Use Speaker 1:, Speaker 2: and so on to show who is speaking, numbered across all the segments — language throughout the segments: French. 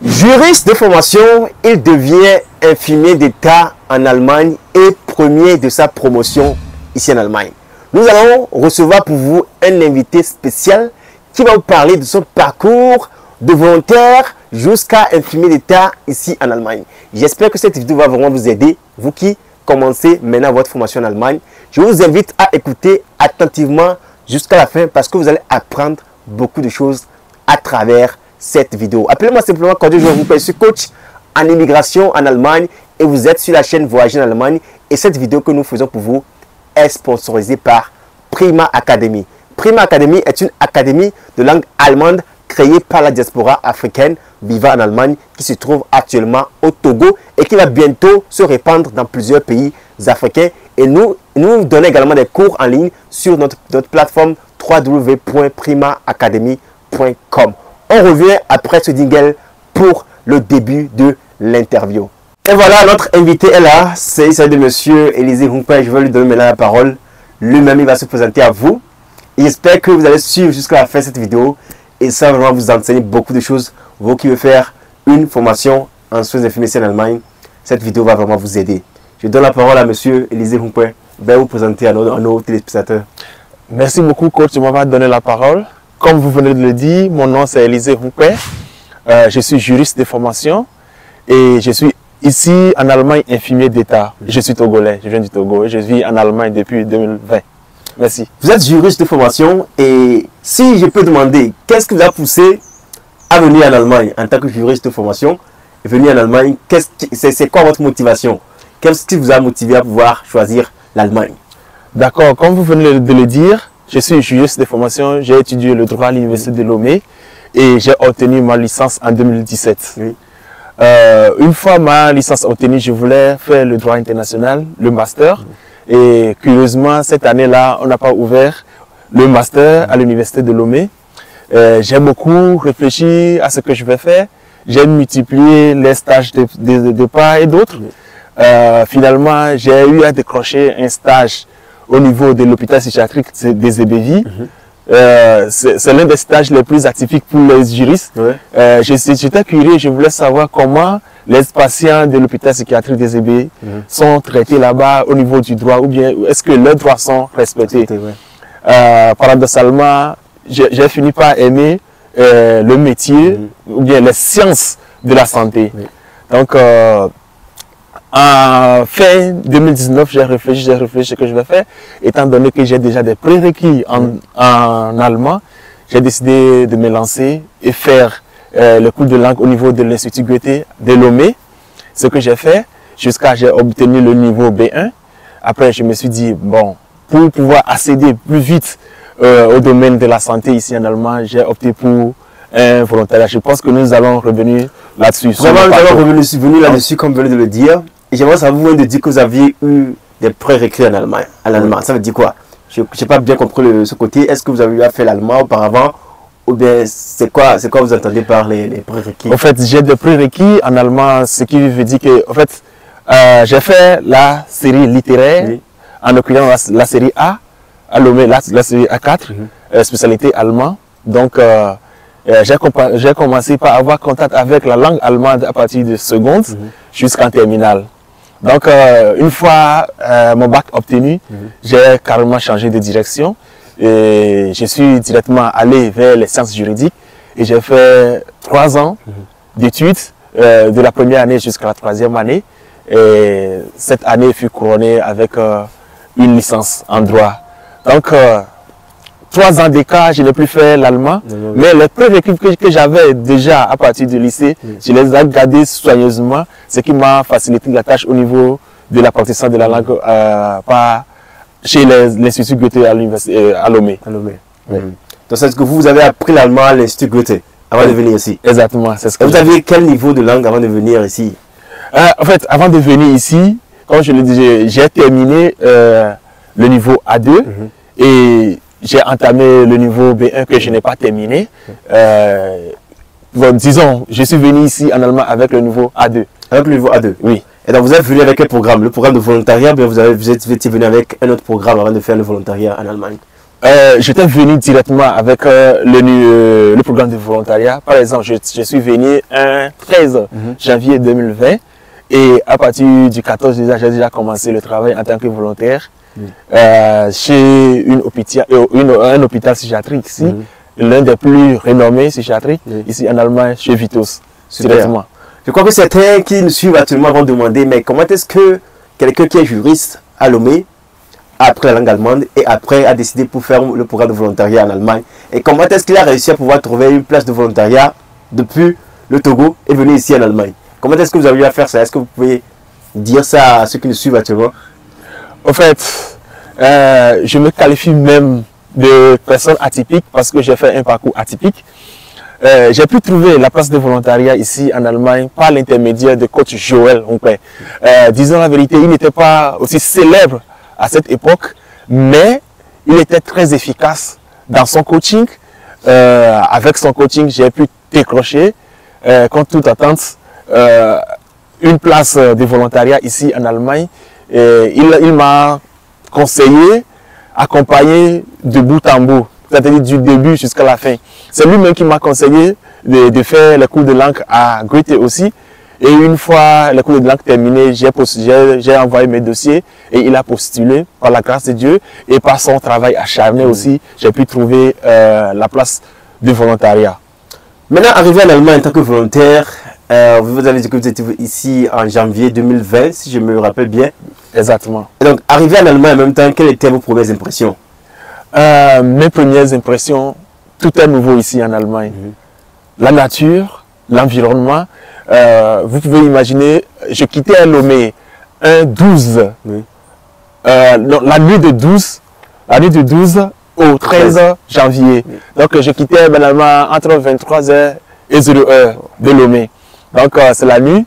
Speaker 1: Juriste de formation, il devient infirmier d'État en Allemagne et premier de sa promotion ici en Allemagne. Nous allons recevoir pour vous un invité spécial qui va vous parler de son parcours de volontaire jusqu'à infirmier d'État ici en Allemagne. J'espère que cette vidéo va vraiment vous aider, vous qui commencez maintenant votre formation en Allemagne. Je vous invite à écouter attentivement jusqu'à la fin parce que vous allez apprendre beaucoup de choses à travers cette vidéo. Appelez-moi simplement Cordé Joël Humpert, je suis coach en immigration en Allemagne et vous êtes sur la chaîne Voyager en Allemagne. Et cette vidéo que nous faisons pour vous est sponsorisée par Prima Academy. Prima Academy est une académie de langue allemande créée par la diaspora africaine vivant en Allemagne qui se trouve actuellement au Togo et qui va bientôt se répandre dans plusieurs pays africains. Et nous donnons également des cours en ligne sur notre plateforme www.primaacademy.com. On revient après ce jingle pour le début de l'interview. Et voilà, notre invité est là. C'est celle de monsieur Élisée Humpert. Je vais lui donner maintenant la parole. Lui-même, il va se présenter à vous. J'espère que vous allez suivre jusqu'à la fin de cette vidéo. Et ça va vraiment vous enseigner beaucoup de choses. Vous qui voulez faire une formation en soins infirmiers en Allemagne, cette vidéo va vraiment vous aider. Je donne la parole à monsieur Élisée Humpert. Vais vous présenter à nos téléspectateurs.
Speaker 2: Merci beaucoup, coach, de m'avoir donné la parole. Comme vous venez de le dire, mon nom c'est Élisée Humpert. Je suis juriste de formation et je suis ici en Allemagne infirmier d'État. Je suis togolais, je viens du Togo et je vis en Allemagne depuis 2020. Merci.
Speaker 1: Vous êtes juriste de formation et si je peux demander, qu'est-ce qui vous a poussé à venir en Allemagne en tant que juriste de formation et venir en Allemagne, c'est quoi votre motivation? Qu'est-ce qui vous a motivé à pouvoir choisir l'Allemagne?
Speaker 2: D'accord, comme vous venez de le dire, je suis juriste de formation, j'ai étudié le droit à l'université de Lomé et j'ai obtenu ma licence en 2017. Oui. Une fois ma licence obtenue, je voulais faire le droit international, le master. Et curieusement, cette année-là, on n'a pas ouvert le master à l'université de Lomé. J'ai beaucoup réfléchi à ce que je vais faire. J'ai multiplié les stages de part et d'autre. Finalement, j'ai eu à décrocher un stage au niveau de l'hôpital psychiatrique des Ebévi. C'est l'un des stages les plus atypiques pour les juristes. J'étais curieux, je voulais savoir comment les patients de l'hôpital psychiatrique des Ebévi sont traités là-bas au niveau du droit, ou bien est-ce que leurs droits sont respectés. Paradoxalement, j'ai fini par aimer le métier, ou bien les sciences de la santé. Donc, en fin 2019, j'ai réfléchi ce que je vais faire. Étant donné que j'ai déjà des prérequis en allemand, j'ai décidé de me lancer et faire le cours de langue au niveau de l'Institut Goethe de Lomé. Ce que j'ai fait jusqu'à j'ai obtenu le niveau B1. Après, je me suis dit, bon, pour pouvoir accéder plus vite au domaine de la santé ici en Allemagne, j'ai opté pour un volontariat. Je pense que nous allons revenir là-dessus.
Speaker 1: Vraiment, nous allons revenir là-dessus, comme vous venez de le dire. Et j'aimerais savoir, vous de dire que vous aviez eu des prérequis en Allemagne. Ça veut dire quoi? Je n'ai pas bien compris ce côté. Est-ce que vous avez fait l'allemand auparavant? Ou bien c'est quoi vous entendez par les prérequis?
Speaker 2: En fait, j'ai des prérequis en allemand, ce qui veut dire que, en fait, j'ai fait la série littéraire, en l'occurrence la série A, à Lomé, la série A4, spécialité allemand. Donc, j'ai commencé par avoir contact avec la langue allemande à partir de seconde jusqu'en terminale. Donc, une fois mon bac obtenu, j'ai carrément changé de direction et je suis directement allé vers les sciences juridiques et j'ai fait 3 ans d'études de la première année jusqu'à la 3e année. Et cette année fut couronnée avec une licence en droit. Donc, 3 ans d'écart, je n'ai plus fait l'allemand, mais les prérequis que j'avais déjà à partir du lycée, je les ai gardés soigneusement, ce qui m'a facilité la tâche au niveau de l'apprentissage de la langue chez l'Institut Goethe à Lomé.
Speaker 1: Donc, c'est ce que vous avez appris l'allemand à l'Institut Goethe avant de venir ici?
Speaker 2: Exactement.
Speaker 1: Vous aviez quel niveau de langue avant de venir ici?
Speaker 2: En fait, avant de venir ici, comme je le disais, j'ai terminé le niveau A2 et j'ai entamé le niveau B1 que je n'ai pas terminé. Bon, disons, je suis venu ici en Allemagne avec le niveau A2.
Speaker 1: Avec le niveau A2? Oui. Et donc vous êtes venu avec quel programme? Le programme de volontariat, bien vous étiez venu avec un autre programme avant de faire le volontariat en Allemagne?
Speaker 2: J'étais venu directement avec le programme de volontariat. Par exemple, je suis venu un 13 janvier 2020 et à partir du 14 j'ai déjà commencé le travail en tant que volontaire chez un hôpital psychiatrique ici, l'un des plus renommés psychiatriques ici en Allemagne, chez Vitos. Directement.
Speaker 1: Je crois que certains qui nous suivent actuellement vont demander, mais comment est-ce que quelqu'un qui est juriste à Lomé a appris la langue allemande et après a décidé pour faire le programme de volontariat en Allemagne? Et comment est-ce qu'il a réussi à pouvoir trouver une place de volontariat depuis le Togo et venir ici en Allemagne? Comment est-ce que vous avez eu à faire ça? Est-ce que vous pouvez dire ça à ceux qui nous suivent actuellement?
Speaker 2: En fait, je me qualifie même de personne atypique parce que j'ai fait un parcours atypique. J'ai pu trouver la place de volontariat ici en Allemagne par l'intermédiaire de coach Joël Humpé. Disons la vérité, il n'était pas aussi célèbre à cette époque, mais il était très efficace dans son coaching. Avec son coaching, j'ai pu décrocher, contre toute attente, une place de volontariat ici en Allemagne. Il m'a conseillé, accompagné de bout en bout, c'est-à-dire du début jusqu'à la fin. C'est lui-même qui m'a conseillé de faire les cours de langue à Goethe aussi. Et une fois les cours de langue terminés, j'ai envoyé mes dossiers et il a postulé par la grâce de Dieu. Et par son travail acharné aussi, j'ai pu trouver la place de volontariat.
Speaker 1: Maintenant, arrivé en Allemagne en tant que volontaire, vous avez dit que vous étiez ici en janvier 2020, si je me rappelle bien.
Speaker 2: Exactement.
Speaker 1: Et donc, arrivé en Allemagne en même temps, quelles étaient vos premières impressions?
Speaker 2: Mes premières impressions, tout est nouveau ici en Allemagne. La nature, l'environnement. Vous pouvez imaginer, je quittais Lomé un 12, la nuit de 12 au 13 janvier. Donc je quittais finalement entre 23h et 0h de Lomé. Donc c'est la nuit.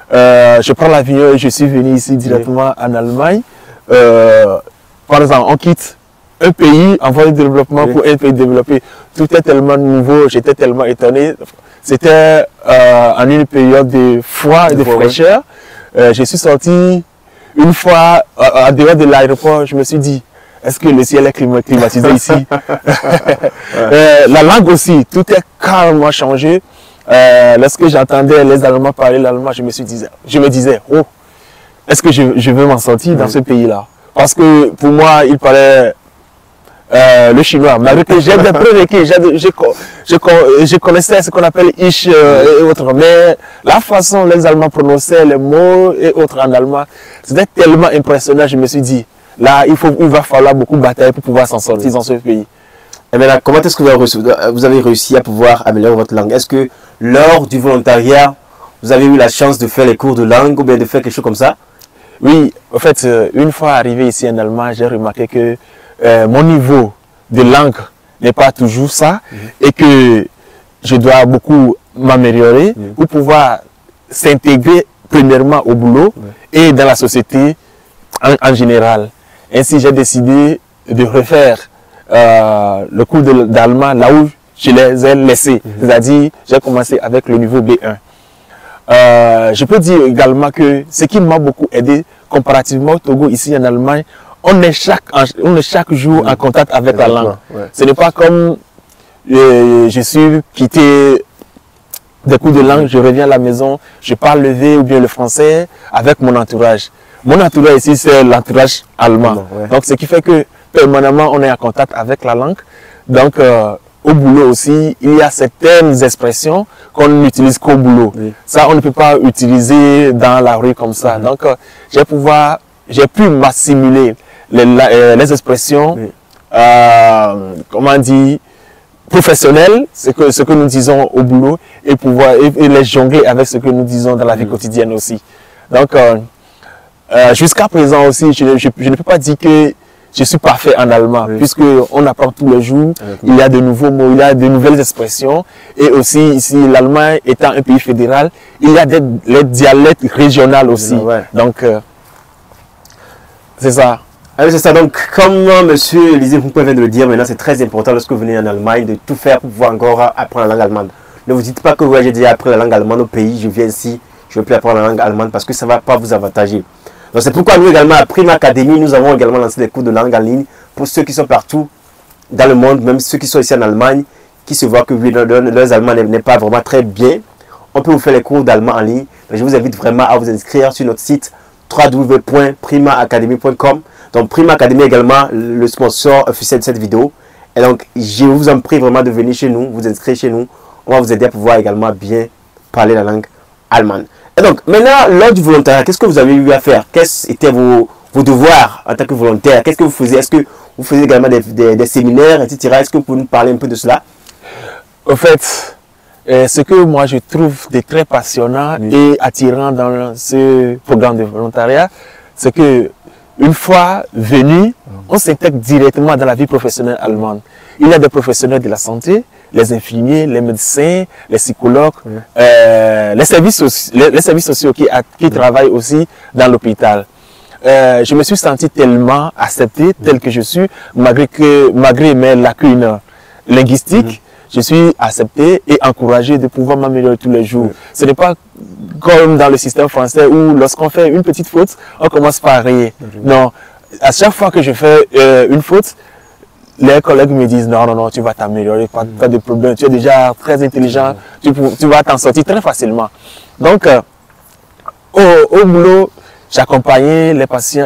Speaker 2: Je prends l'avion et je suis venu ici directement en Allemagne. Par exemple, on quitte un pays en voie de développement pour un pays développé. Tout est tellement nouveau, j'étais tellement étonné. C'était en une période de froid et de fraîcheur. Je suis sorti une fois en dehors de l'aéroport, je me suis dit, est-ce que le ciel est climatisé ici? La langue aussi, tout est carrément changé. Lorsque j'entendais les Allemands parler l'allemand, je me disais, oh, est-ce que je veux m'en sortir dans ce pays-là? Parce que pour moi, il parlait le chinois, malgré que j'ai des prérequis, je connaissais ce qu'on appelle Ich et autres, mais la façon dont les Allemands prononçaient les mots et autres en allemand, c'était tellement impressionnant, je me suis dit, là, il va falloir beaucoup batailler pour pouvoir s'en sortir dans ce pays.
Speaker 1: Et maintenant, comment est-ce que vous avez réussi à pouvoir améliorer votre langue? Est-ce que lors du volontariat, vous avez eu la chance de faire les cours de langue ou bien de faire quelque chose comme ça?
Speaker 2: Oui, en fait, une fois arrivé ici en Allemagne, j'ai remarqué que mon niveau de langue n'est pas toujours ça et que je dois beaucoup m'améliorer pour pouvoir s'intégrer premièrement au boulot et dans la société en général. Ainsi, j'ai décidé de refaire le cours d'allemand là où je les ai laissés. C'est-à-dire, j'ai commencé avec le niveau B1. Je peux dire également que ce qui m'a beaucoup aidé comparativement au Togo, ici en Allemagne, on est chaque jour en contact avec la langue. Ce n'est pas comme je suis quitté des cours de langue, je reviens à la maison, je parle le V ou bien le français avec mon entourage. Mon entourage ici, c'est l'entourage allemand. Donc, ce qui fait que permanemment, on est en contact avec la langue. Donc, au boulot aussi, il y a certaines expressions qu'on n'utilise qu'au boulot. Ça, on ne peut pas utiliser dans la rue comme ça. Donc, j'ai pu m'assimiler les expressions, comment on dit, professionnelles, ce que nous disons au boulot, et les jongler avec ce que nous disons dans la vie quotidienne aussi. Donc, jusqu'à présent aussi, je ne peux pas dire que je suis parfait en allemand, puisqu'on apprend tous les jours, il y a de nouveaux mots, il y a de nouvelles expressions, et aussi ici, l'Allemagne étant un pays fédéral, il y a les dialectes régionaux aussi. Donc, c'est ça.
Speaker 1: Alors c'est ça, donc comme M. Élisée Humpé vient de le dire, maintenant c'est très important lorsque vous venez en Allemagne de tout faire pour pouvoir encore apprendre la langue allemande. Ne vous dites pas que j'ai déjà appris la langue allemande au pays, je viens ici, je ne veux plus apprendre la langue allemande parce que ça ne va pas vous avantager. Donc c'est pourquoi nous également, à Prime Academy, nous avons également lancé des cours de langue en ligne pour ceux qui sont partout dans le monde, même ceux qui sont ici en Allemagne, qui se voient que oui, leurs Allemands n'est pas vraiment très bien, on peut vous faire les cours d'allemand en ligne. Mais je vous invite vraiment à vous inscrire sur notre site www.primaacademy.com. Donc Prima Academy est également le sponsor officiel de cette vidéo. Et donc je vous en prie vraiment de venir chez nous, vous inscrire chez nous. On va vous aider à pouvoir également bien parler la langue allemande. Et donc maintenant, lors du volontariat, qu'est-ce que vous avez eu à faire? Quels étaient vos devoirs en tant que volontaire? Qu'est-ce que vous faisiez? Est-ce que vous faisiez également des séminaires, etc.? Est-ce que vous pouvez nous parler un peu de cela?
Speaker 2: Au fait, ce que moi je trouve de très passionnant et attirant dans ce programme de volontariat, c'est que une fois venu, on s'intègre directement dans la vie professionnelle allemande. Il y a des professionnels de la santé, les infirmiers, les médecins, les psychologues, les services sociaux qui travaillent aussi dans l'hôpital. Je me suis senti tellement accepté tel que je suis, malgré mes lacunes linguistiques. Je suis accepté et encouragé de pouvoir m'améliorer tous les jours. Ce n'est pas comme dans le système français où lorsqu'on fait une petite faute, on commence par rayer. Non, à chaque fois que je fais une faute, les collègues me disent non, non, non, tu vas t'améliorer, pas de problème, tu es déjà très intelligent, tu vas t'en sortir très facilement. Donc, au boulot, j'accompagnais les patients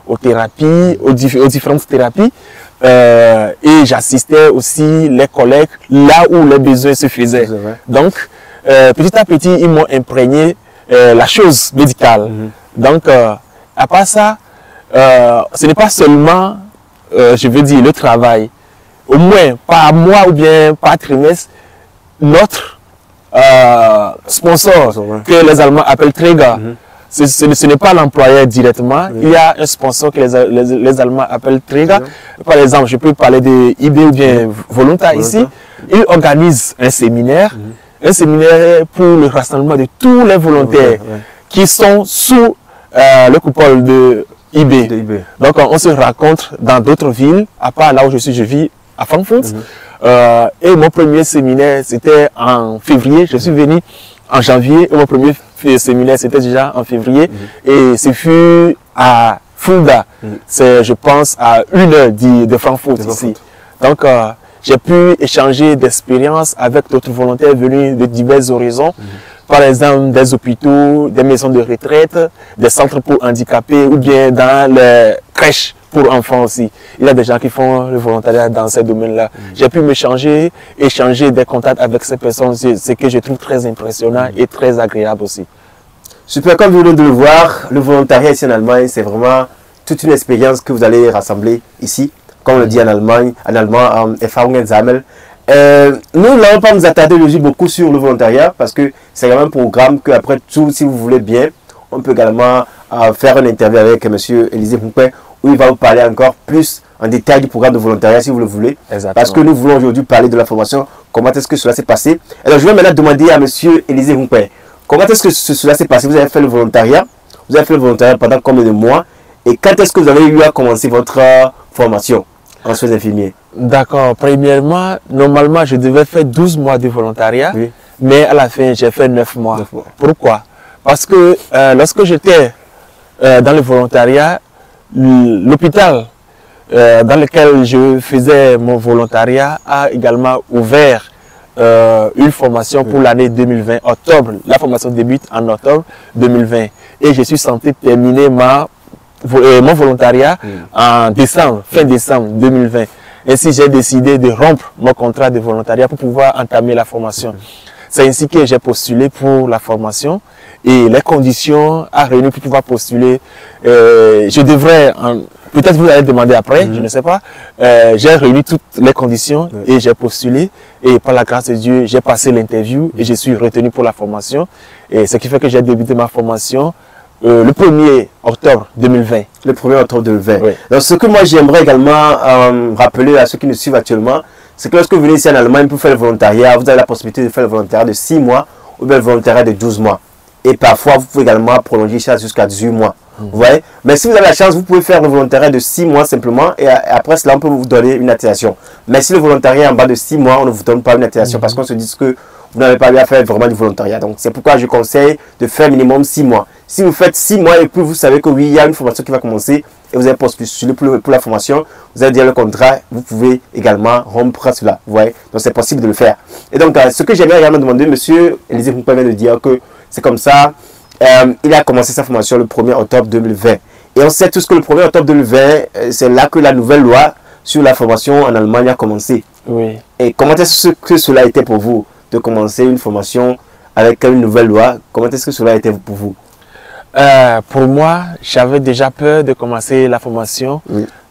Speaker 2: aux thérapies, aux différentes thérapies. Et j'assistais aussi les collègues là où les besoins se faisaient. Donc, petit à petit, ils m'ont imprégné la chose médicale. Donc, à part ça, ce n'est pas seulement, je veux dire, le travail. Au moins, par mois ou bien par trimestre, notre sponsor, que les Allemands appellent Träger, ce n'est pas l'employeur directement. Il y a un sponsor que les Allemands appellent Träger. Par exemple, je peux parler de IB ou bien Volonta ici. Il organise un séminaire pour le rassemblement de tous les volontaires qui sont sous le coupole de IB. Donc, on se rencontre dans d'autres villes, à part là où je vis à Francfort. Et mon premier séminaire, c'était en février. Je suis venu en janvier et mon premier séminaire, c'était déjà en février. Et ce fut à Fulda. C'est, je pense, à 1 heure de Francfort ici. Donc, j'ai pu échanger d'expériences avec d'autres volontaires venus de divers horizons. Par exemple, des hôpitaux, des maisons de retraite, des centres pour handicapés ou bien dans les crèches pour enfants aussi. Il y a des gens qui font le volontariat dans ces domaines-là. J'ai pu échanger des contacts avec ces personnes, ce que je trouve très impressionnant et très agréable aussi.
Speaker 1: Super, comme vous venez de le voir, le volontariat ici en Allemagne, c'est vraiment toute une expérience que vous allez rassembler ici. Comme on le dit en allemand, Erfahrungen sammeln. Nous n'allons pas nous attarder aujourd'hui beaucoup sur le volontariat parce que c'est vraiment un programme que après tout, si vous voulez bien, on peut également faire une interview avec M. Élisée Humpé où il va vous parler encore plus en détail du programme de volontariat si vous le voulez. Exactement. Parce que nous voulons aujourd'hui parler de la formation, comment est-ce que cela s'est passé. Alors je vais maintenant demander à M. Élisée Humpé, comment est-ce que cela s'est passé? Vous avez fait le volontariat, pendant combien de mois et quand est-ce que vous avez eu à commencer votre formation en soins infirmiers?
Speaker 2: D'accord. Premièrement, normalement, je devais faire 12 mois de volontariat, mais à la fin, j'ai fait 9 mois. Pourquoi? Parce que lorsque j'étais dans le volontariat, l'hôpital dans lequel je faisais mon volontariat a également ouvert une formation pour l'année 2020, octobre. La formation débute en octobre 2020 et je suis censé terminer mon volontariat en décembre, fin décembre 2020. Ainsi, j'ai décidé de rompre mon contrat de volontariat pour pouvoir entamer la formation. C'est ainsi que j'ai postulé pour la formation et les conditions à réunir pour pouvoir postuler. Je devrais, peut-être vous allez demander après, je ne sais pas. J'ai réuni toutes les conditions et j'ai postulé. Et par la grâce de Dieu, j'ai passé l'interview et je suis retenu pour la formation. Et ce qui fait que j'ai débuté ma formation le 1er octobre 2020.
Speaker 1: Le 1er octobre 2020. Oui. Donc, ce que moi j'aimerais également rappeler à ceux qui nous suivent actuellement, c'est que lorsque vous venez ici en Allemagne pour faire le volontariat, vous avez la possibilité de faire le volontariat de 6 mois ou bien le volontariat de 12 mois. Et parfois, vous pouvez également prolonger ça jusqu'à 18 mois. Vous voyez? Mais si vous avez la chance, vous pouvez faire le volontariat de 6 mois simplement et après cela, on peut vous donner une attestation. Mais si le volontariat est en bas de 6 mois, on ne vous donne pas une attestation parce qu'on se dit que vous n'avez pas eu à faire vraiment du volontariat. Donc, c'est pourquoi je conseille de faire minimum 6 mois. Si vous faites 6 mois et puis vous savez que oui, il y a une formation qui va commencer et vous avez postulé pour la formation, vous avez déjà le contrat, vous pouvez également rompre cela. Vous voyez, donc c'est possible de le faire. Et donc, ce que j'aimerais également demander, monsieur Élisée Mpoupé vient de dire que c'est comme ça. Il a commencé sa formation le 1er octobre 2020. Et on sait tous que le 1er octobre 2020, c'est là que la nouvelle loi sur la formation en Allemagne a commencé.
Speaker 2: Oui.
Speaker 1: Et comment est-ce que cela a été pour vous de commencer une formation avec une nouvelle loi? Comment est-ce que cela a été pour vous?
Speaker 2: Pour moi, j'avais déjà peur de commencer la formation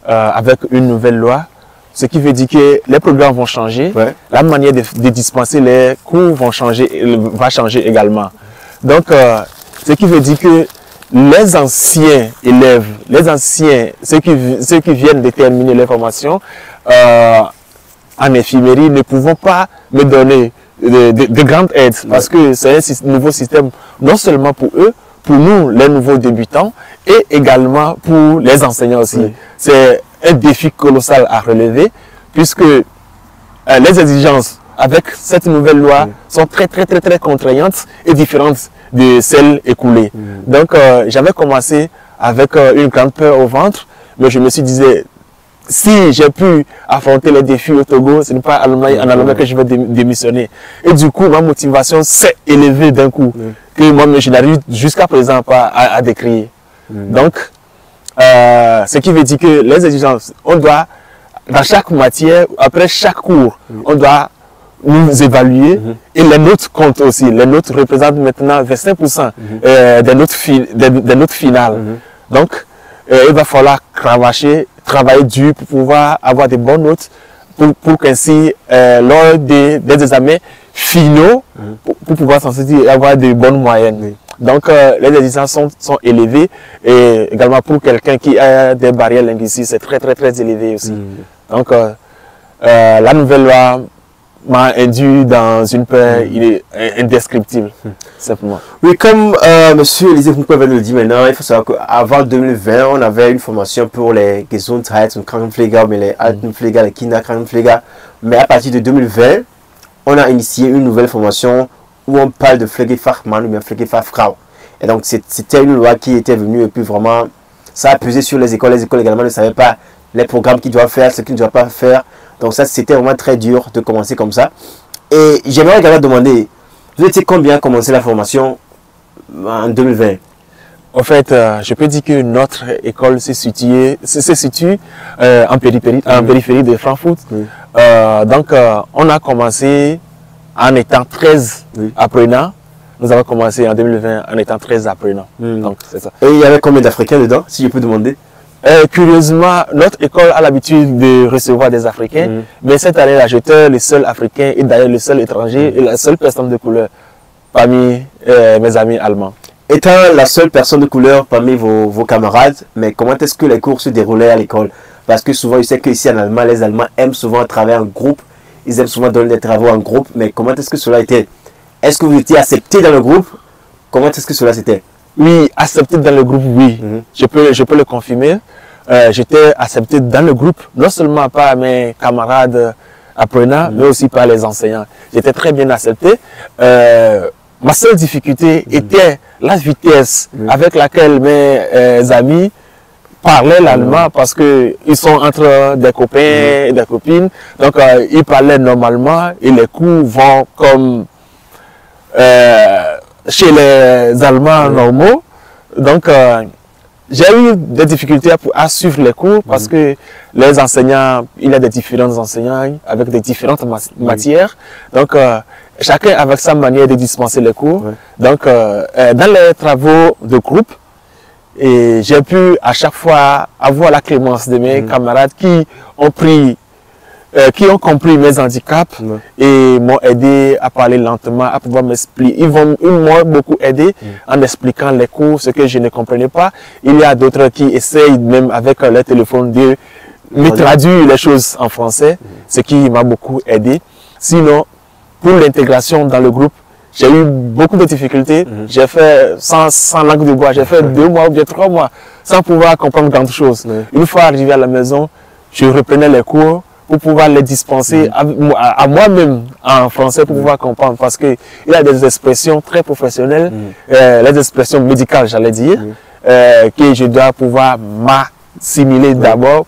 Speaker 2: avec une nouvelle loi. Ce qui veut dire que les programmes vont changer, la manière de dispenser les cours va changer également. Donc, ce qui veut dire que les anciens élèves, ceux qui viennent de terminer les formations en infirmerie ne pouvons pas me donner de grandes aides parce que c'est un nouveau système non seulement pour eux, pour nous les nouveaux débutants et également pour les enseignants aussi. C'est un défi colossal à relever puisque les exigences avec cette nouvelle loi sont très contraignantes et différentes de celles écoulées. Donc j'avais commencé avec une grande peur au ventre, mais je me suis dit, si j'ai pu affronter les défis au Togo, ce n'est pas en Allemagne que je vais démissionner. Et du coup, ma motivation s'est élevée d'un coup, que moi, je n'arrive jusqu'à présent pas à décrire. Donc, ce qui veut dire que les exigences, on doit, dans chaque matière, après chaque cours, on doit nous évaluer et les notes comptent aussi. Les notes représentent maintenant 25% des notes finales. Donc, il va falloir travailler dur pour pouvoir avoir des bonnes notes pour qu'ainsi, lors des examens finaux, pour pouvoir s'en sortir et avoir de bonnes moyennes. Donc, les exigences sont élevées et également pour quelqu'un qui a des barrières linguistiques, c'est très élevé aussi. Donc, la nouvelle loi m'a induit dans une peur indescriptible, simplement. Oui, comme M.
Speaker 1: Élisée Mpoupé vient de le dire maintenant, il faut savoir qu'avant 2020, on avait une formation pour les Gesundheit und Krankenpfleger, mais les Altenpfleger, les Kinderkrankenpfleger. Mais à partir de 2020, on a initié une nouvelle formation où on parle de Pflegefachmann ou bien Pflegefachfrau. Et donc, c'était une loi qui était venue et puis vraiment, ça a pesé sur les écoles. Les écoles également ne savaient pas les programmes qu'ils doivent faire, ce qu'ils ne doivent pas faire. Donc ça, c'était vraiment très dur de commencer comme ça. Et j'aimerais également demander, vous étiez combien à commencer la formation en 2020?
Speaker 2: En fait, je peux dire que notre école se situe en périphérie de Francfort. Donc, on a commencé en étant 13 apprenants. Nous avons commencé en 2020 en étant 13 apprenants. Donc, c'est ça.
Speaker 1: Et il y avait combien d'Africains dedans, si je peux demander?
Speaker 2: Curieusement, notre école a l'habitude de recevoir des Africains, mais cette année-là, j'étais le seul Africain et d'ailleurs le seul étranger et la seule personne de couleur parmi mes amis allemands.
Speaker 1: Étant la seule personne de couleur parmi vos camarades, mais comment est-ce que les cours se déroulaient à l'école? Parce que souvent, je sais qu'ici en Allemagne, les Allemands aiment souvent travailler en groupe, ils aiment souvent donner des travaux en groupe, mais comment est-ce que cela était? Est-ce que vous étiez accepté dans le groupe? Comment est-ce que cela c'était?
Speaker 2: Oui, accepté dans le groupe, oui. Je peux le confirmer. J'étais accepté dans le groupe, non seulement par mes camarades apprenants, mais aussi par les enseignants. J'étais très bien accepté. Ma seule difficulté était la vitesse avec laquelle mes amis parlaient l'allemand parce qu'ils sont entre des copains et des copines. Donc, ils parlaient normalement et les cours vont comme chez les Allemands normaux. Donc, j'ai eu des difficultés à suivre les cours parce que les enseignants, il y a des différents enseignants avec des différentes matières. Donc, chacun avec sa manière de dispenser les cours. Donc, dans les travaux de groupe, j'ai pu à chaque fois avoir la clémence de mes camarades qui ont compris mes handicaps et m'ont aidé à parler lentement, à pouvoir m'expliquer. Ils m'ont beaucoup aidé en expliquant les cours, ce que je ne comprenais pas. Il y a d'autres qui essayent même avec leur téléphone de me traduire les choses en français, ce qui m'a beaucoup aidé. Sinon, pour l'intégration dans le groupe, j'ai eu beaucoup de difficultés. J'ai fait sans langue de bois, j'ai fait 2 mois ou bien 3 mois sans pouvoir comprendre grand chose. Une fois arrivé à la maison, je reprenais les cours pour pouvoir les dispenser à moi-même en français pour pouvoir comprendre parce qu'il y a des expressions très professionnelles, les expressions médicales j'allais dire, que je dois pouvoir simuler d'abord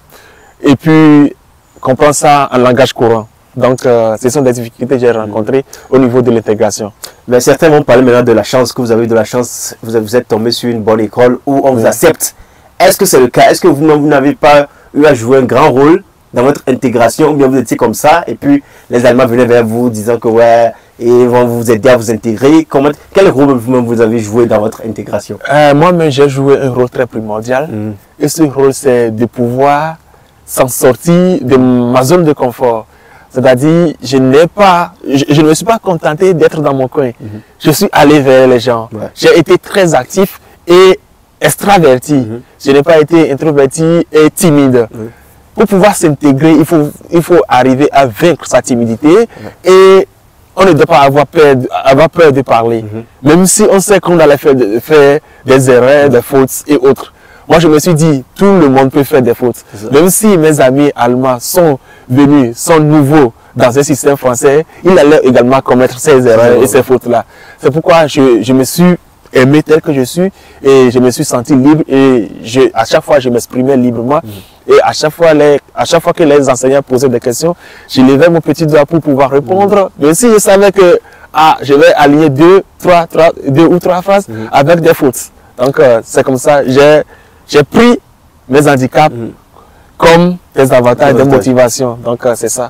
Speaker 2: et puis comprendre ça en langage courant. Donc, ce sont des difficultés que j'ai rencontrées au niveau de l'intégration.
Speaker 1: Mais certains vont parler maintenant de la chance, que vous avez eu de la chance, vous êtes tombé sur une bonne école où on vous accepte. Est-ce que c'est le cas? Est-ce que vous n'avez pas eu à jouer un grand rôle dans votre intégration, ou bien vous étiez comme ça et puis les Allemands venaient vers vous disant que ouais, et vont vous aider à vous intégrer? Quel rôle vous avez joué dans votre intégration?
Speaker 2: Moi-même, j'ai joué un rôle très primordial. Et ce rôle, c'est de pouvoir s'en sortir de ma zone de confort. C'est-à-dire, je ne me suis pas contenté d'être dans mon coin. Je suis allé vers les gens. J'ai été très actif et extraverti. Je n'ai pas été introverti et timide. Pour pouvoir s'intégrer, il faut arriver à vaincre sa timidité et on ne doit pas avoir peur de parler. Même si on sait qu'on allait faire des erreurs, des fautes et autres. Moi, je me suis dit, tout le monde peut faire des fautes. Même si mes amis allemands sont venus, sont nouveaux dans un système français, ils allaient également commettre ces erreurs et ces fautes-là. C'est pourquoi je me suis aimé tel que je suis et je me suis senti libre et à chaque fois, je m'exprimais librement. Et à chaque fois que les enseignants posaient des questions, je levais mon petit doigt pour pouvoir répondre. Même si je savais que je vais aligner deux ou trois phrases avec des fautes. Donc, c'est comme ça, j'ai pris mes handicaps comme des avantages de motivation. Donc, c'est ça.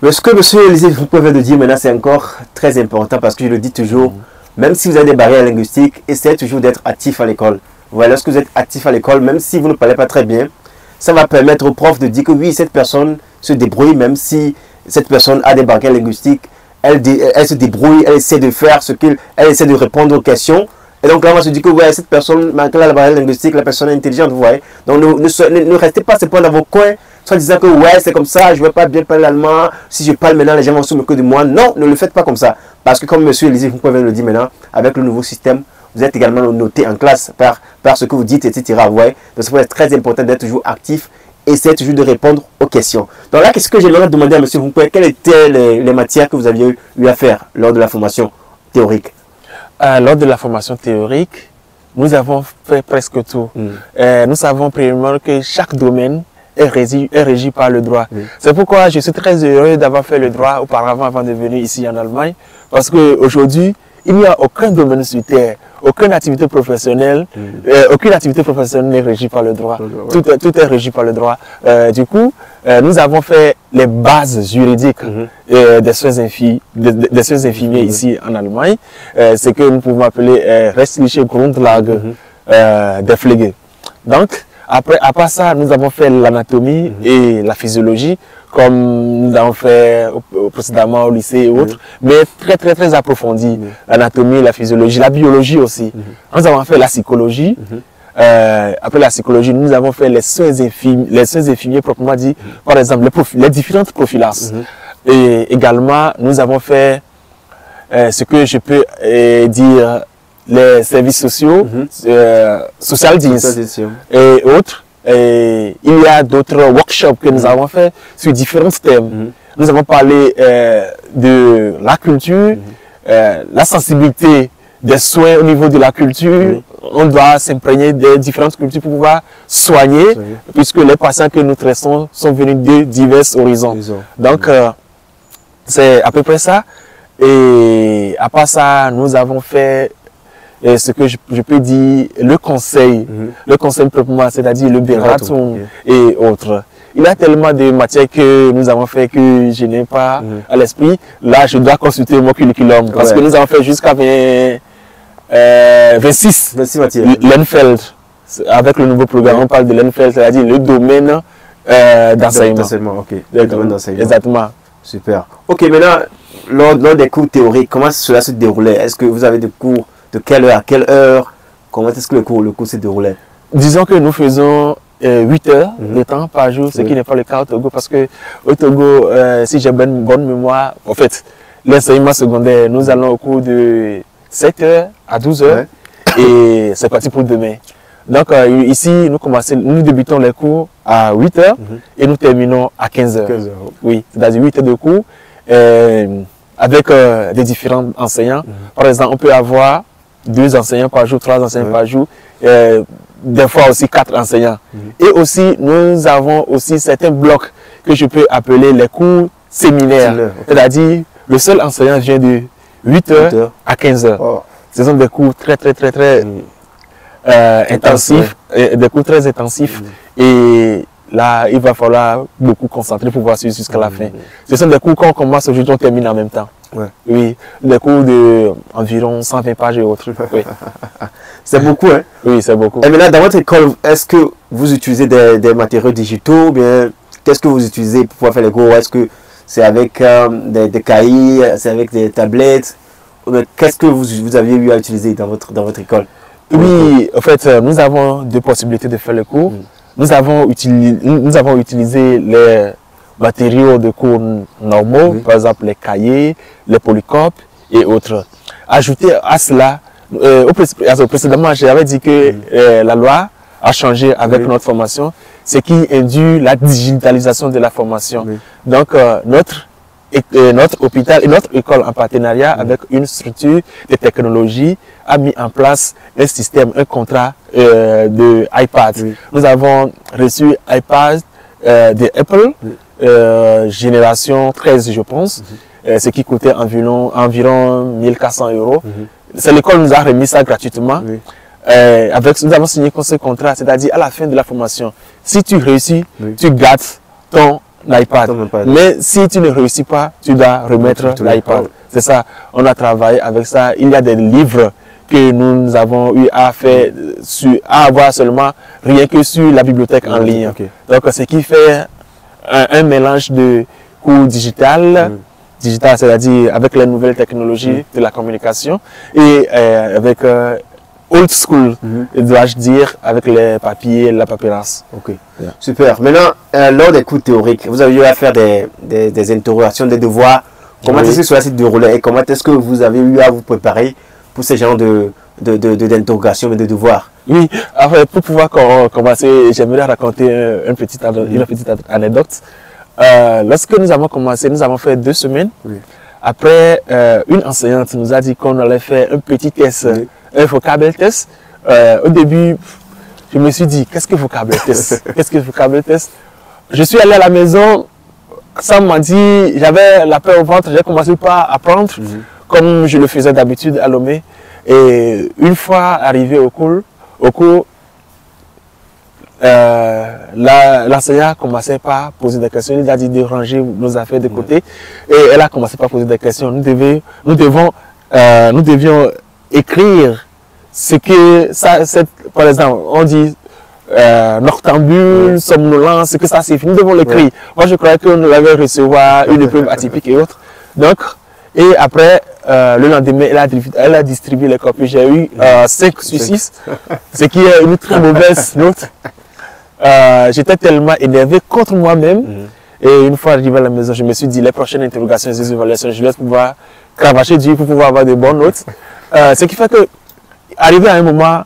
Speaker 1: Mais ce que M. Élisée vous pouvez le dire maintenant, c'est encore très important parce que je le dis toujours, même si vous avez des barrières linguistiques, essayez toujours d'être actif à l'école. Voilà, lorsque vous êtes actif à l'école, même si vous ne parlez pas très bien, ça va permettre au prof de dire que oui, cette personne se débrouille, même si cette personne a des barrières linguistiques, elle se débrouille, elle essaie de faire elle essaie de répondre aux questions. Et donc là, on va se dire que ouais, cette personne, malgré la barrière linguistique, la personne est intelligente, vous voyez. Donc ne restez pas dans vos coins, soit disant que ouais, c'est comme ça, je ne vais pas bien parler allemand, si je parle maintenant, les gens vont se moquer de moi. Non, ne le faites pas comme ça. Parce que comme M. Élisée, vous pouvez le dire maintenant, avec le nouveau système, vous êtes également noté en classe par ce que vous dites, etc. Vous voyez. Donc c'est très important d'être toujours actif, essayez toujours de répondre aux questions. Donc là, qu'est-ce que j'aimerais demander à M. Vumpoué, quelles étaient les matières que vous aviez eu à faire lors de la formation théorique?
Speaker 2: Lors de la formation théorique, nous avons fait presque tout. Nous savons premièrement que chaque domaine est régi par le droit. C'est pourquoi je suis très heureux d'avoir fait le droit auparavant avant de venir ici en Allemagne. Parce qu'aujourd'hui, il n'y a aucun domaine sur terre, aucune activité professionnelle, n'est régie par le droit. Tout est régi par le droit. Du coup, nous avons fait les bases juridiques des soins infirmiers ici en Allemagne. Ce que nous pouvons appeler Rechtliche Grundlage des Pflege. Donc, à part ça, nous avons fait l'anatomie et la physiologie, comme nous l'avons fait précédemment au lycée et autres, mais très approfondi. L'anatomie, la physiologie, la biologie aussi. Nous avons fait la psychologie. Après la psychologie, nous avons fait les soins infirmiers proprement dit, par exemple les différentes prophylaxes. Et également, nous avons fait ce que je peux dire les services sociaux, social dienst et autres. Et il y a d'autres workshops que nous avons fait sur différents thèmes. Nous avons parlé de la culture, la sensibilité des soins au niveau de la culture. On doit s'imprégner des différentes cultures pour pouvoir soigner, puisque les patients que nous traitons sont venus de divers horizons. Donc, c'est à peu près ça. Et à part ça, nous avons fait ce que je peux dire, le conseil proprement, c'est-à-dire le Beratung et autres. Il y a tellement de matières que nous avons fait que je n'ai pas à l'esprit. Là, je dois consulter mon curriculum parce que nous avons fait jusqu'à 26 matières. L'Enfeld, avec le nouveau programme, on parle de l'Enfeld, c'est-à-dire le domaine d'enseignement.
Speaker 1: Ok, le domaine d'enseignement.
Speaker 2: Exactement.
Speaker 1: Super. Ok, maintenant, lors des cours théoriques, comment cela se déroulait? Est-ce que vous avez des cours de quelle heure à quelle heure? Comment est-ce que le cours se déroulait?
Speaker 2: Disons que nous faisons 8 heures de temps par jour, ce qui n'est pas le cas au Togo, parce que au Togo, si j'ai bonne mémoire, en fait, l'enseignement secondaire, nous allons au cours de 7 heures à 12 heures et c'est parti pour demain. Donc ici, nous débutons les cours à 8 heures et nous terminons à 15 heures. Oui, c'est-à-dire 8 heures de cours avec des différents enseignants. Par exemple, on peut avoir 2 enseignants par jour, 3 enseignants par jour. des fois aussi 4 enseignants. Et aussi, nous avons aussi certains blocs que je peux appeler les cours séminaires. C'est-à-dire, le seul enseignant vient de 8h à 15h. Oh. Ce sont des cours très intensifs, des cours très intensifs. Et là, il va falloir beaucoup concentrer pour pouvoir suivre jusqu'à la fin. Ce sont des cours qu'on commence aujourd'hui, on termine en même temps. Ouais. Oui, des cours d'environ 120 pages et autres. Oui.
Speaker 1: C'est beaucoup, hein?
Speaker 2: Oui, c'est beaucoup.
Speaker 1: Et maintenant, dans votre école, est-ce que vous utilisez des matériaux digitaux ou bien qu'est-ce que vous utilisez pour pouvoir faire les cours? Est-ce que c'est avec des cahiers, c'est avec des tablettes? Qu'est-ce que vous aviez eu à utiliser dans votre école?
Speaker 2: Oui, en fait, nous avons deux possibilités de faire le cours. Nous avons utilisé les matériaux de cours normaux, par exemple les cahiers, les polycopes et autres. Ajouté à cela, précédemment, j'avais dit que la loi a changé avec notre formation, ce qui induit la digitalisation de la formation. Donc, notre hôpital et notre école en partenariat avec une structure de technologie a mis en place un système, un contrat de iPad. Nous avons reçu iPad de Apple, génération 13 je pense, ce qui coûtait environ 1400 €. C'est l'école nous a remis ça gratuitement. Nous avons signé ce contrat, c'est-à-dire à la fin de la formation, si tu réussis, tu gâtes ton iPad. Mais si tu ne réussis pas, tu dois remettre l'iPad. C'est ça, on a travaillé avec ça. Il y a des livres que nous avons eu à faire, à avoir seulement rien que sur la bibliothèque en ligne. Donc, ce qui fait un mélange de cours digital, c'est-à-dire avec les nouvelles technologies de la communication, et avec old school, dois-je dire, avec les papiers, la paperasse.
Speaker 1: Ok, super. Maintenant, lors des cours théoriques, vous avez eu à faire des interrogations, des devoirs. Comment est-ce que cela s'est déroulé et comment est-ce que vous avez eu à vous préparer pour ce genre d'interrogations et de devoirs?
Speaker 2: Oui, alors, pour pouvoir commencer, j'aimerais raconter une petite anecdote. Lorsque nous avons commencé, nous avons fait 2 semaines. Après, une enseignante nous a dit qu'on allait faire un petit test, un vocabulaire test. Au début, je me suis dit, qu'est-ce que vocabulaire test? Qu'est-ce que vocabulaire test? Je suis allé à la maison, ça m'a dit, j'avais la peur au ventre, j'ai commencé par apprendre, comme je le faisais d'habitude à Lomé. Et une fois arrivé au cours, l'enseignant commençait par poser des questions. Il a dit de ranger nos affaires de côté. Et elle a commencé par poser des questions. Nous devions écrire ce que ça, par exemple, on dit noctambule, somnolent, ce que ça signifie. Nous devons l'écrire. Moi, je croyais qu'on allait recevoir une épreuve atypique et autres. Donc, et après, le lendemain, elle a distribué les copies. J'ai eu 5 sur 6, ce qui est une très mauvaise note. J'étais tellement énervé contre moi-même. Et une fois arrivé à la maison, je me suis dit, les prochaines interrogations et les évaluations, je vais pouvoir cravacher Dieu pour pouvoir avoir de bonnes notes. Ce qui fait que, arrivé à un moment,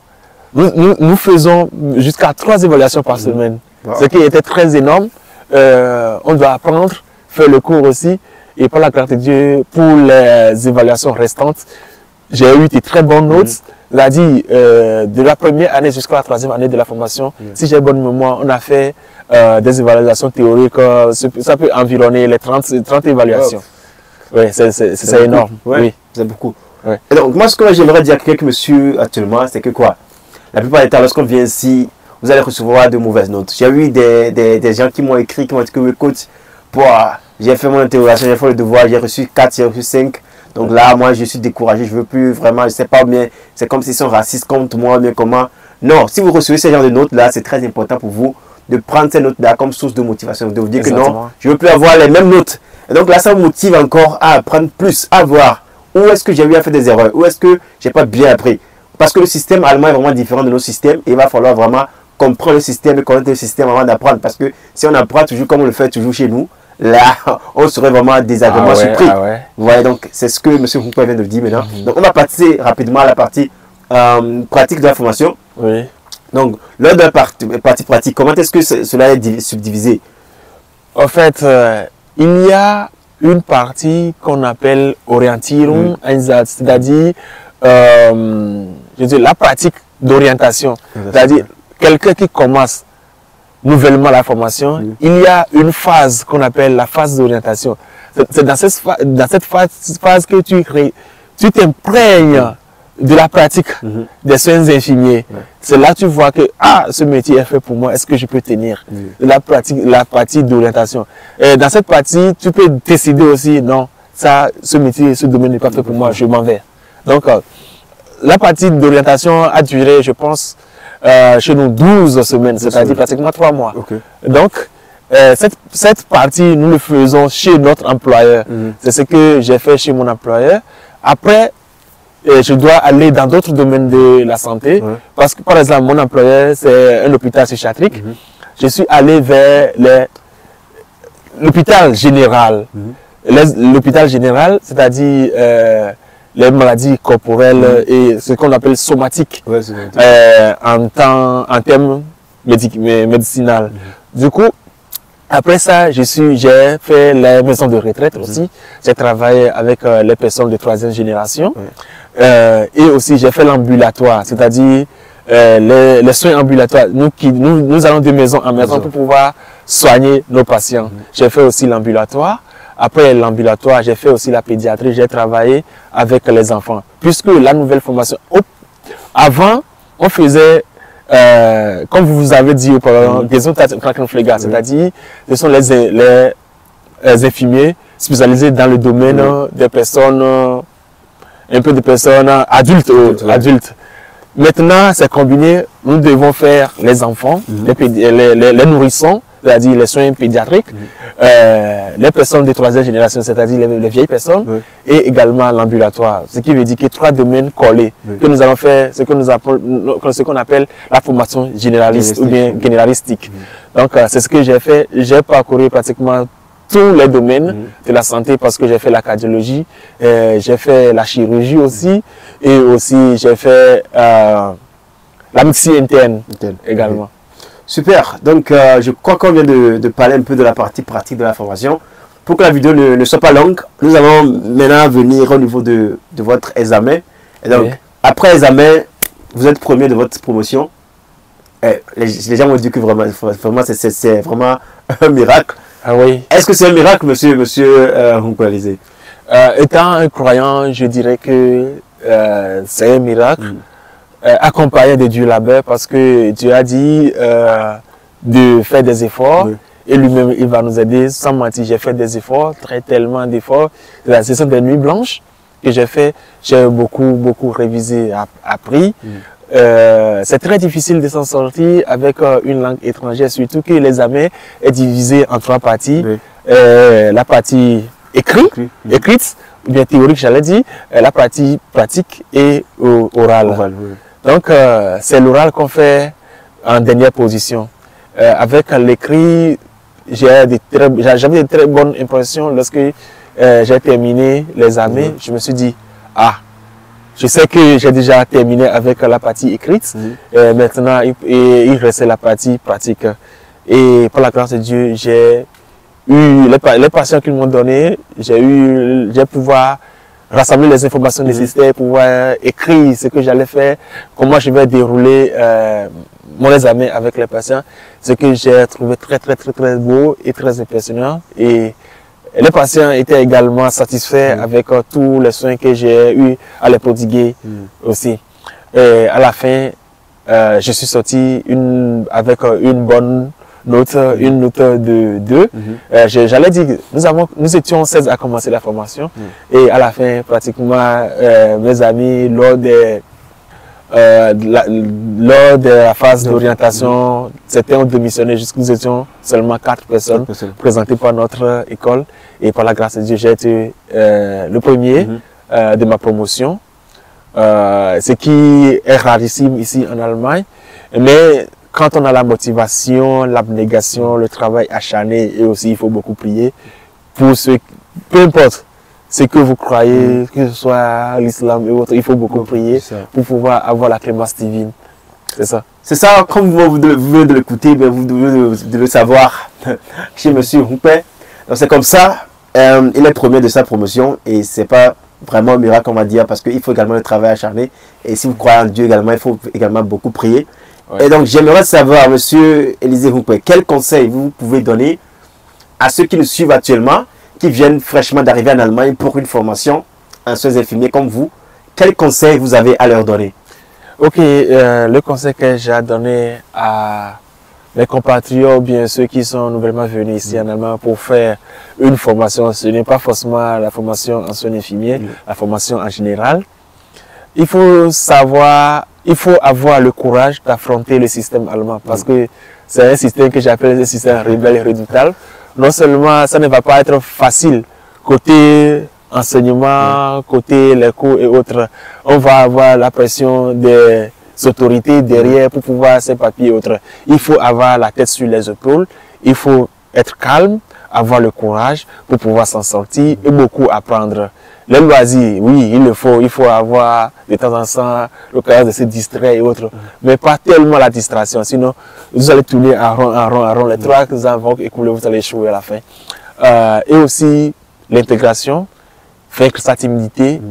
Speaker 2: nous faisons jusqu'à 3 évaluations par semaine. Ce qui était très énorme. On doit apprendre, faire le cours aussi. Et par la grâce de Dieu, pour les évaluations restantes, j'ai eu de très bonnes notes. C'est-à-dire, de la première année jusqu'à la 3e année de la formation, si j'ai bonne mémoire, on a fait des évaluations théoriques, ça peut environner les 30 évaluations. Oui, c'est énorme. Oui,
Speaker 1: c'est beaucoup. Et donc, moi, ce que j'aimerais dire à quelqu'un que monsieur actuellement, c'est que quoi? La plupart du temps, lorsqu'on vient ici, vous allez recevoir de mauvaises notes. J'ai eu des gens qui m'ont écrit, qui m'ont dit que, écoute, j'ai fait mon interrogation, j'ai fait le devoir, j'ai reçu 4, j'ai reçu 5. Donc là, moi, je suis découragé, je ne veux plus vraiment, je ne sais pas bien, c'est comme s'ils sont racistes contre moi, mais comment. Non, si vous recevez ce genre de notes-là, c'est très important pour vous de prendre ces notes-là comme source de motivation, de vous dire que non, je ne veux plus avoir les mêmes notes. Et donc là, ça vous motive encore à apprendre plus, à voir où est-ce que j'ai eu à faire des erreurs, où est-ce que je n'ai pas bien appris. Parce que le système allemand est vraiment différent de nos systèmes et il va falloir vraiment comprendre le système et connaître le système avant d'apprendre. Parce que si on apprend toujours comme on le fait toujours chez nous, là, on serait vraiment désagréablement surpris. Vous voyez, donc c'est ce que M. Foucault vient de dire maintenant. Donc on va passer rapidement à la partie pratique de la formation. Donc, lors de la partie pratique, comment est-ce que cela est subdivisé?
Speaker 2: En fait, il y a une partie qu'on appelle Orientierung, c'est-à-dire la pratique d'orientation. C'est-à-dire quelqu'un qui commence nouvellement la formation, il y a une phase qu'on appelle la phase d'orientation. C'est dans cette phase que tu t'imprègnes de la pratique des soins infirmiers. C'est là que tu vois que ce métier est fait pour moi, est-ce que je peux tenir la partie d'orientation. Dans cette partie, tu peux décider aussi, non, ce métier, ce domaine n'est pas fait pour moi, je m'en vais. Donc, la partie d'orientation a duré, je pense, chez nous 12 semaines, c'est-à-dire pratiquement 3 mois. Okay. Donc, cette partie, nous le faisons chez notre employeur. C'est ce que j'ai fait chez mon employeur. Après, je dois aller dans d'autres domaines de la santé. Parce que, par exemple, mon employeur, c'est un hôpital psychiatrique. Je suis allé vers l'hôpital général. L'hôpital général, c'est-à-dire les maladies corporelles et ce qu'on appelle somatiques en termes médicinaux. Du coup, après ça, j'ai fait les maisons de retraite aussi. J'ai travaillé avec les personnes de 3e génération. Et aussi, j'ai fait l'ambulatoire, c'est-à-dire les soins ambulatoires. Nous allons de maison en maison pour pouvoir soigner nos patients. J'ai fait aussi l'ambulatoire. Après l'ambulatoire, j'ai fait aussi la pédiatrie. J'ai travaillé avec les enfants. Puisque la nouvelle formation, avant, on faisait, comme vous avez dit auparavant, c'est-à-dire, ce sont les infirmiers spécialisés dans le domaine des personnes, un peu de personnes adultes. Maintenant, c'est combiné, nous devons faire les enfants, les nourrissons, c'est-à-dire les soins pédiatriques, les personnes de 3e génération, c'est-à-dire les vieilles personnes, et également l'ambulatoire. Ce qui veut dire que 3 domaines collés, que nous allons faire ce qu'on appelle la formation généraliste ou bien généralistique. Donc, c'est ce que j'ai fait. J'ai parcouru pratiquement tous les domaines de la santé parce que j'ai fait la cardiologie, j'ai fait la chirurgie aussi, et aussi j'ai fait la médecine interne également.
Speaker 1: Super, donc je crois qu'on vient de parler un peu de la partie pratique de la formation. Pour que la vidéo ne soit pas longue, nous allons maintenant venir au niveau de votre examen. Et donc, après l'examen, vous êtes premier de votre promotion. Les gens m'ont dit que vraiment c'est vraiment un miracle.
Speaker 2: Ah oui.
Speaker 1: Est-ce que c'est un miracle, monsieur Hunkwe?
Speaker 2: Étant un croyant, je dirais que c'est un miracle. Accompagné de Dieu labeur, parce que Dieu a dit de faire des efforts et lui-même il va nous aider. Sans mentir, j'ai fait des efforts, tellement d'efforts. Ce sont des nuits blanches que j'ai fait. J'ai beaucoup révisé, appris. C'est très difficile de s'en sortir avec une langue étrangère, surtout que l'examen est divisé en 3 parties. La partie écrite, ou bien théorique, j'allais dire, la partie pratique et orale. Donc, c'est l'oral qu'on fait en dernière position. Avec l'écrit, j'avais de très bonnes impressions lorsque j'ai terminé l'examen. Je me suis dit, je sais que j'ai déjà terminé avec la partie écrite. Maintenant, il restait la partie pratique. Et par la grâce de Dieu, j'ai eu les patients qu'ils m'ont donné, j'ai pouvoir rassembler les informations nécessaires pour pouvoir écrire ce que j'allais faire, comment je vais dérouler mon examen avec les patients, ce que j'ai trouvé très beau et très impressionnant. Et les patients étaient également satisfaits avec tous les soins que j'ai eu à les prodiguer aussi. Et à la fin, je suis sorti avec une bonne note, une note de 2. J'allais dire que nous étions 16 à commencer la formation et à la fin, pratiquement, mes amis, lors de la phase d'orientation, certains ont démissionné, jusqu'à nous étions seulement 4 personnes présentées par notre école. Et par la grâce de Dieu, j'ai été le premier de ma promotion, ce qui est rarissime ici en Allemagne. Mais quand on a la motivation, l'abnégation, le travail acharné, et aussi il faut beaucoup prier, peu importe ce que vous croyez, que ce soit l'islam et autres, il faut beaucoup prier pour pouvoir avoir la clémence divine. C'est ça.
Speaker 1: C'est ça, comme vous venez de l'écouter, vous devez savoir chez M. Hunkwe. Donc c'est comme ça, il est premier de sa promotion et c'est pas vraiment un miracle on va dire parce qu'il faut également le travail acharné et si vous croyez en Dieu également, il faut également beaucoup prier. Et donc, j'aimerais savoir, monsieur Élisée Humpé, quel conseil vous pouvez donner à ceux qui nous suivent actuellement, qui viennent fraîchement d'arriver en Allemagne pour une formation en soins infirmiers comme vous. Quel conseil vous avez à leur donner?
Speaker 2: Ok, le conseil que j'ai à donner à mes compatriotes, bien ceux qui sont nouvellement venus ici en Allemagne pour faire une formation, ce n'est pas forcément la formation en soins infirmiers, la formation en général. Il faut savoir, il faut avoir le courage d'affronter le système allemand parce que c'est un système que j'appelle un système rebelle et redoutable. Non seulement ça ne va pas être facile côté enseignement, côté les cours et autres, on va avoir la pression des autorités derrière pour pouvoir ces papiers et autres. Il faut avoir la tête sur les épaules, il faut être calme, avoir le courage pour pouvoir s'en sortir et beaucoup apprendre. Les loisirs, oui, il faut avoir de temps en temps l'occasion de se distraire et autres, mais pas tellement la distraction, sinon vous allez tourner en rond, les 3 ans vont écouler, vous allez échouer à la fin. Et aussi l'intégration, vaincre sa timidité,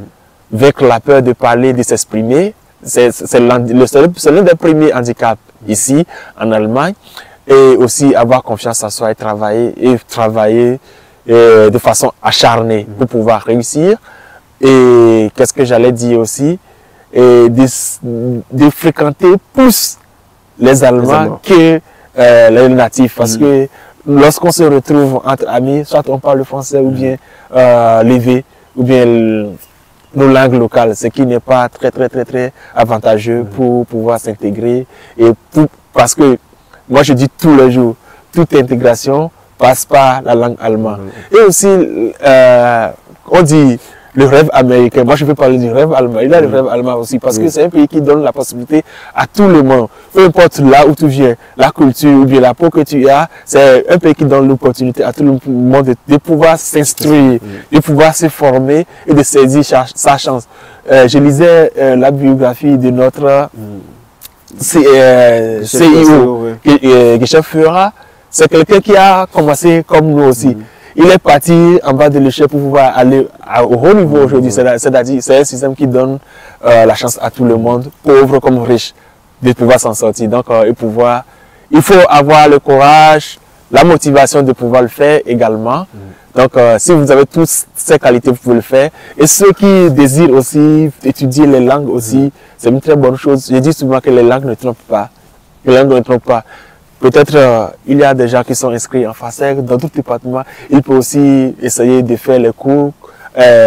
Speaker 2: vaincre la peur de parler, de s'exprimer, c'est l'un des premiers handicaps ici en Allemagne, et aussi avoir confiance en soi et travailler de façon acharnée pour pouvoir réussir. Et qu'est-ce que j'allais dire aussi, et de fréquenter plus les Allemands que les natifs, parce que lorsqu'on se retrouve entre amis, soit on parle français ou bien l'évé, ou bien nos langues locales, ce qui n'est pas très avantageux pour pouvoir s'intégrer. Et parce que moi je dis tous les jours, toute intégration passe par la langue allemande. Et aussi, on dit le rêve américain. Moi, je peux parler du rêve allemand. Il y a le rêve allemand aussi, parce que c'est un pays qui donne la possibilité à tout le monde. Peu importe là où tu viens, la culture ou bien la peau que tu as, c'est un pays qui donne l'opportunité à tout le monde de pouvoir s'instruire, de pouvoir se former et de saisir sa chance. Je lisais la biographie de notre CEO, Geschäftsführer. C'est quelqu'un qui a commencé comme nous aussi. Il est parti en bas de l'échelle pour pouvoir aller au haut niveau aujourd'hui. C'est-à-dire c'est un système qui donne la chance à tout le monde, pauvre comme riche, de pouvoir s'en sortir. Donc il faut avoir le courage, la motivation de pouvoir le faire également. Donc si vous avez toutes ces qualités, vous pouvez le faire. Et ceux qui désirent aussi étudier les langues aussi, c'est une très bonne chose. Je dis souvent que les langues ne trompent pas. Les langues ne trompent pas. Peut-être il y a des gens qui sont inscrits en FASEC, dans tout département. Il peut aussi essayer de faire les cours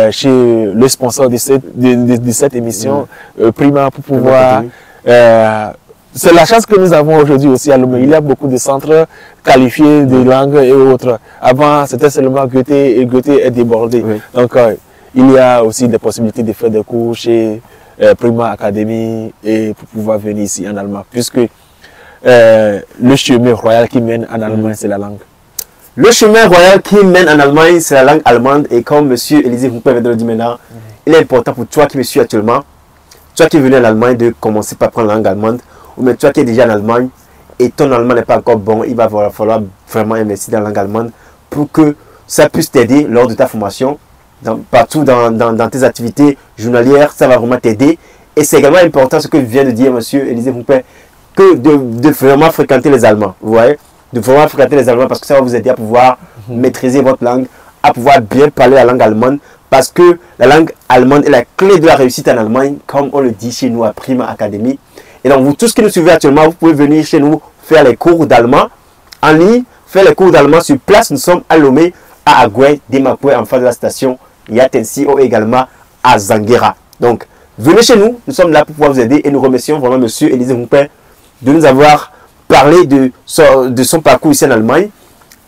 Speaker 2: chez le sponsor de cette émission, Prima, pour pouvoir... c'est la chance que nous avons aujourd'hui aussi à Lomé. Il y a beaucoup de centres qualifiés de langues et autres. Avant, c'était seulement Goethe et Goethe est débordé. Donc, il y a aussi des possibilités de faire des cours chez Prima Academy et pour pouvoir venir ici en Allemagne, puisque le chemin royal qui mène en Allemagne, c'est la langue.
Speaker 1: Le chemin royal qui mène en Allemagne, c'est la langue allemande. Et comme M. Élisée Humpé vient de le dire maintenant, il est important pour toi qui me suis actuellement, toi qui es venu en Allemagne, de commencer par prendre la langue allemande. Ou même toi qui es déjà en Allemagne et ton allemand n'est pas encore bon, il va falloir vraiment investir dans la langue allemande pour que ça puisse t'aider lors de ta formation. Partout dans tes activités journalières, ça va vraiment t'aider. Et c'est également important ce que vient de dire M. Élisée Humpé, que de vraiment fréquenter les Allemands, vous voyez, de vraiment fréquenter les Allemands parce que ça va vous aider à pouvoir maîtriser votre langue, à pouvoir bien parler la langue allemande, parce que la langue allemande est la clé de la réussite en Allemagne, comme on le dit chez nous à Prima Academy. Et donc, vous tous qui nous suivez actuellement, vous pouvez venir chez nous faire les cours d'allemand en ligne, faire les cours d'allemand sur place. Nous sommes à Lomé, à Agoué, Demakoué, en face de la station Yatensi, ou également à Zanguera. Donc, venez chez nous, nous sommes là pour pouvoir vous aider et nous remercions vraiment M. Élisée Humpé de nous avoir parlé de son parcours ici en Allemagne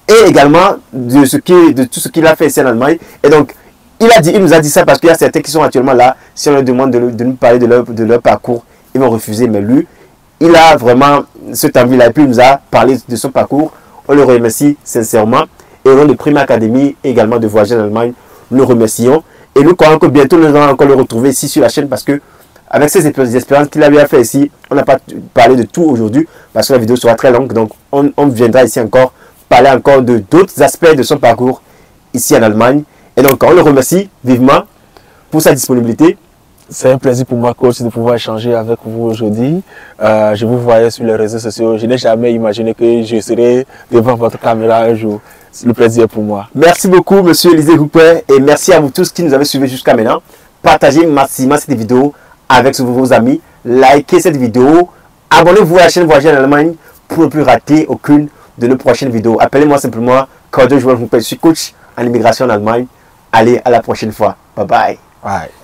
Speaker 1: et également de tout ce qu'il a fait ici en Allemagne. Et donc, il nous a dit ça parce qu'il y a certains qui sont actuellement là. Si on leur demande de nous parler de leur parcours, ils vont refuser. Mais lui, il a vraiment cette envie-là. Et puis, il nous a parlé de son parcours. On le remercie sincèrement. Et au nom de Prima Academy, également de Voyager en Allemagne, nous le remercions. Et nous croyons que bientôt, nous allons encore le retrouver ici sur la chaîne parce que avec ces expériences qu'il a bien fait ici, on n'a pas parlé de tout aujourd'hui parce que la vidéo sera très longue. Donc, on viendra ici encore parler encore de d'autres aspects de son parcours ici en Allemagne. Et donc, on le remercie vivement pour sa disponibilité.
Speaker 2: C'est un plaisir pour moi, coach, de pouvoir échanger avec vous aujourd'hui. Je vous voyais sur les réseaux sociaux. Je n'ai jamais imaginé que je serais devant votre caméra un jour. C'est le plaisir pour moi.
Speaker 1: Merci beaucoup, monsieur Élisée Coupin, et merci à vous tous qui nous avez suivis jusqu'à maintenant. Partagez massivement cette vidéo avec vos amis. Likez cette vidéo. Abonnez-vous à la chaîne Voyager en Allemagne pour ne plus rater aucune de nos prochaines vidéos. Appelez-moi simplement Cordo Joël Coupin. Je suis coach en immigration en Allemagne. Allez, à la prochaine fois. Bye bye.
Speaker 2: Bye.